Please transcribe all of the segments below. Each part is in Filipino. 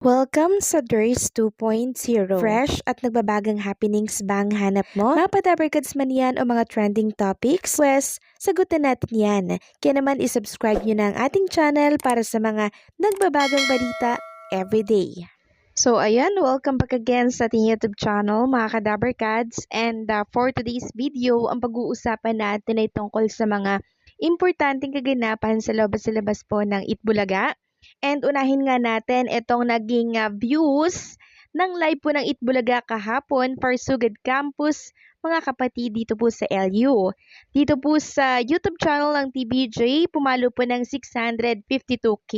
Welcome sa DRS 2.0. Fresh at nagbabagang happenings bang hanap mo? Mga padabarkads man yan o mga trending topics? Pwes, sagutin natin yan. Kaya naman isubscribe nyo na ang ating channel para sa mga nagbabagang balita everyday. So ayan, welcome back again sa ating YouTube channel mga kadabarkads. And for today's video, ang pag-uusapan natin ay tungkol sa mga importanteng kaganapan sa labas po ng Itbulaga. And unahin nga natin itong naging views ng live po ng Itbulaga kahapon for Sugod Campus, mga kapatid dito po sa LU. Dito po sa YouTube channel ng TBJ, pumalo po ng 652K.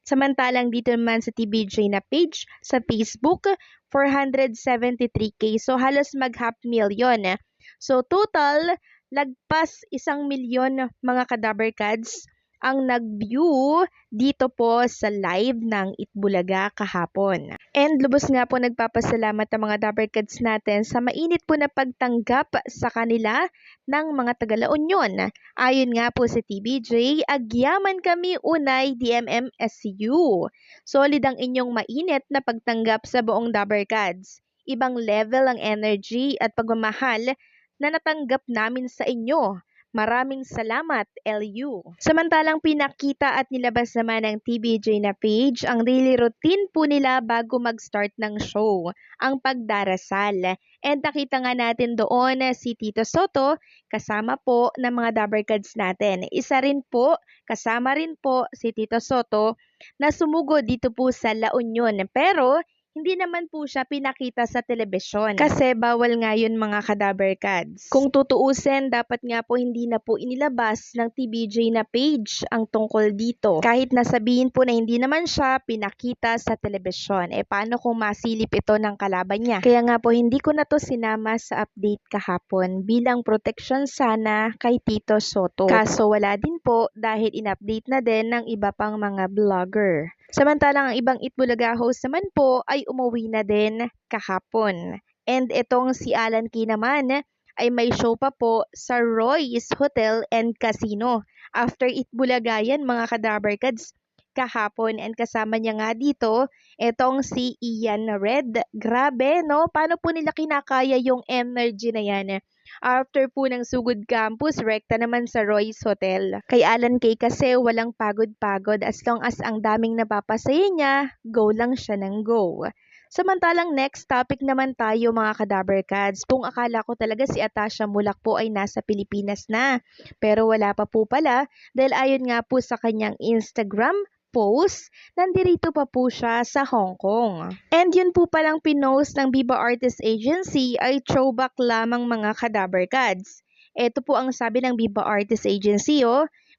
Samantalang dito naman sa TBJ na page sa Facebook, 473K. So halos mag 500,000. So total, lagpas 1,000,000 mga kadabarkads ang nag-view dito po sa live ng Itbulaga kahapon. And lubos nga po nagpapasalamat ang mga dabarkads natin sa mainit po na pagtanggap sa kanila ng mga taga-La Union. Ayon nga po sa TBJ, agyaman kami unay DMMSU. Solid ang inyong mainit na pagtanggap sa buong dabarkads. Ibang level ang energy at pagmamahal na natanggap namin sa inyo. Maraming salamat, LU. Samantalang pinakita at nilabas naman ng TBJ na page ang daily routine po nila bago mag-start ng show, ang pagdarasal. And nakita nga natin doon si Tito Soto kasama po ng mga dabarkads natin. Isa rin po, kasama rin po si Tito Soto na sumugod dito po sa La Union. Pero hindi naman po siya pinakita sa telebisyon kasi bawal nga yun mga kadabarkads. Kung tutuusin, dapat nga po hindi na po inilabas ng TBJ na page ang tungkol dito. Kahit nasabihin po na hindi naman siya pinakita sa telebisyon. Paano kung masilip ito ng kalaban niya? Kaya nga po hindi ko na to sinama sa update kahapon bilang protection sana kay Tito Soto. Kaso wala din po dahil in-update na din ng iba pang mga vlogger. Samantalang ang ibang Itbulaga host naman po ay umuwi na din kahapon. And itong si Alan Kay naman ay may show pa po sa Roy's Hotel and Casino. After Itbulaga yan mga kadabarkads kahapon, and kasama niya nga dito itong si Ian Red. Grabe no, paano po nila kinakaya yung energy na yan? After po ng Sugod Campus, rekta naman sa Roy's Hotel. Kay Alan Kay kasi walang pagod-pagod, as long as ang daming napapasaya niya, go lang siya ng go. Samantalang next topic naman tayo mga kadabarkads. Kung akala ko talaga si Atasha Mulak po ay nasa Pilipinas na. Pero wala pa po pala dahil ayon nga po sa kanyang Instagram post, nandirito pa po siya sa Hong Kong. And yun po palang pinost ng Viva Artist Agency ay throwback lamang mga kadabarkads. Ito po ang sabi ng Viva Artist Agency,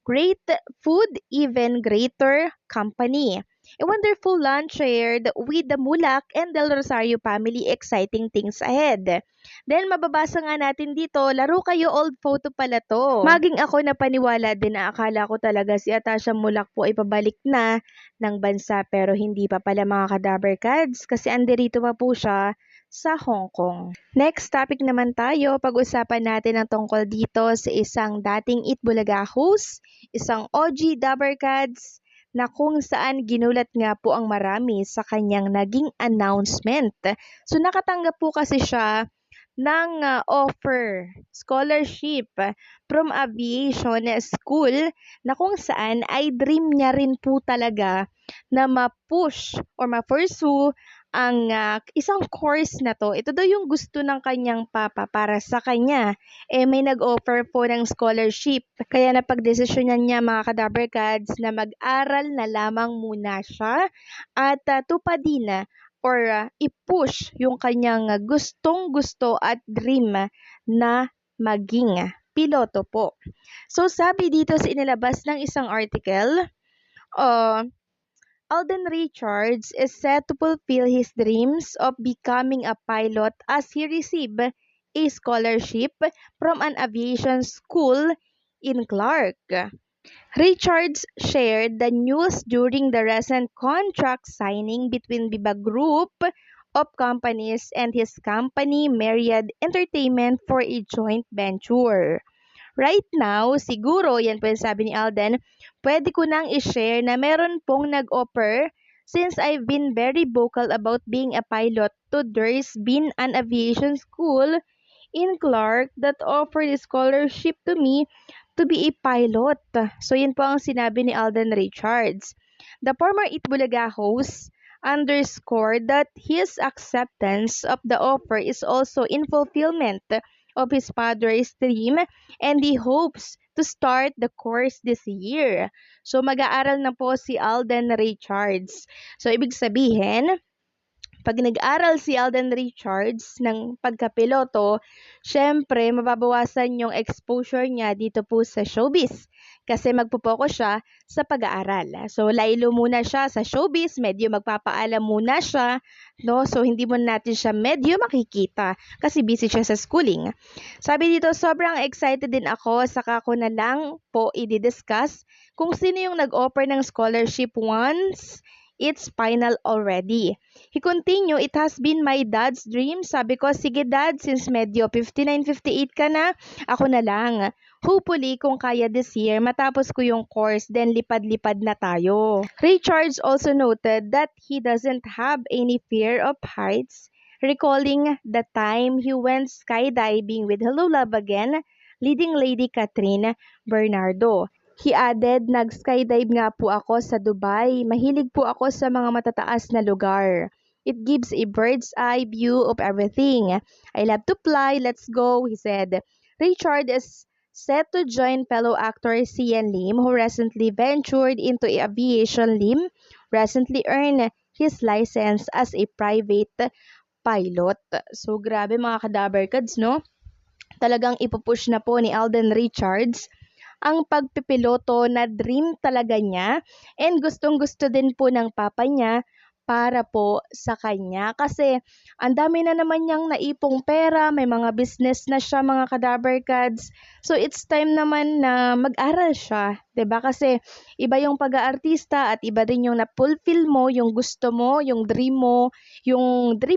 great food, even greater company. A wonderful lunch shared with the Mulak and Del Rosario family, exciting things ahead. Then mababasa nga natin dito, laro kayo, old photo pala to. Maging ako napaniwala din na akala ko talaga si Atasha Mulak po ay pabalik na ng bansa, pero hindi pa pala mga kadabarkads kasi andirito pa po siya sa Hong Kong. Next topic naman tayo, pag-usapan natin ang tungkol dito sa isang dating Itbulaga host, isang OG dabarkads, na kung saan ginulat nga po ang marami sa kanyang naging announcement. So nakatanggap po kasi siya ng offer, scholarship from aviation school na kung saan ay dream niya rin po talaga na ma-push or ma-pursue ang isang course na to. Ito daw yung gusto ng kanyang papa para sa kanya. May nag-offer po ng scholarship. Kaya napagdesisyonan niya mga kadabarkads na mag-aral na lamang muna siya at tupadin or i-push yung kanyang gustong-gusto at dream na maging piloto po. So sabi dito sa inilabas ng isang article, Alden Richards is set to fulfill his dreams of becoming a pilot as he received a scholarship from an aviation school in Clark. Richards shared the news during the recent contract signing between Viva Group of Companies and his company Myriad Entertainment for a joint venture. Right now, siguro, yan po yung sabi ni Alden, pwede ko nang i-share na meron pong nag-offer Since I've been very vocal about being a pilot, there's been an aviation school in Clark that offered a scholarship to me to be a pilot. So yun po ang sinabi ni Alden Richards. The former Itbulaga host underscored that his acceptance of the offer is also in fulfillment of his father's dream and he hopes to start the course this year. So mag-aaral na po si Alden Richards. So ibig sabihin, pag nag-aral si Alden Richards ng pagkapiloto, syempre mababawasan yung exposure niya dito po sa showbiz kasi magpo-focus siya sa pag-aaral. So laylo muna siya sa showbiz, medyo magpapaalam muna siya, no? So hindi mo natin siya medyo makikita kasi busy siya sa schooling. Sabi dito, sobrang excited din ako, saka ko na lang po i-discuss kung sino yung nag-offer ng scholarship once it's final already. He continued, it has been my dad's dream. Sabi ko, sige dad, since medyo 59-58 ka na, ako na lang. Hopefully, kung kaya this year, matapos ko yung course, then lipad-lipad na tayo. Richards also noted that he doesn't have any fear of heights, recalling the time he went skydiving with Hello Love Again, leading lady Catherine Bernardo. He added, nag-skydive nga po ako sa Dubai. Mahilig po ako sa mga matataas na lugar. It gives a bird's eye view of everything. I love to fly, let's go, he said. Richard is set to join fellow actor Sian Lim, who recently ventured into aviation. Lim recently earned his license as a private pilot. So grabe mga kadabarkads, no? Talagang ipupush na po ni Alden Richards ang pagpipiloto na dream talaga niya and gustong-gusto din po ng papa niya para po sa kanya kasi ang dami na naman niyang naipong pera, may mga business na siya mga kadabarkads. So it's time naman na mag-aral siya, 'di ba? Kasi iba yung pag-aartista at iba din yung na-fulfill mo, yung gusto mo, yung dream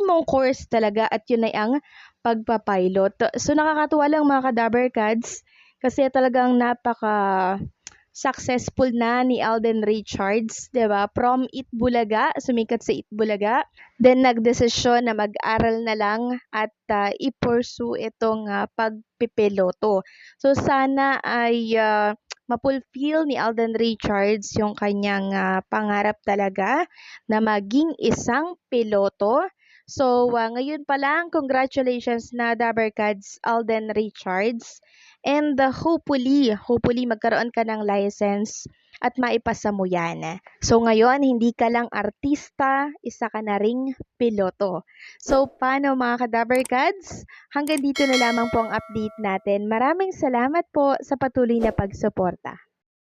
mong course talaga at yun ay ang pagpapilot. So nakakatuwa lang mga kadabarkads kasi talagang napaka successful na ni Alden Richards, 'di ba? From Itbulaga, sumikat sa Itbulaga, then nagdesisyon na mag-aral na lang at i-pursue itong pagpipiloto. So sana ay mapulfill ni Alden Richards yung kanyang pangarap talaga na maging isang piloto. So, ngayon pa lang, congratulations na Dabarkads Alden Richards. And hopefully magkaroon ka ng license at maipasa mo yan. So ngayon, hindi ka lang artista, isa ka na ring piloto. So paano mga kadabarkads? Hanggang dito na lamang po ang update natin. Maraming salamat po sa patuloy na pagsuporta.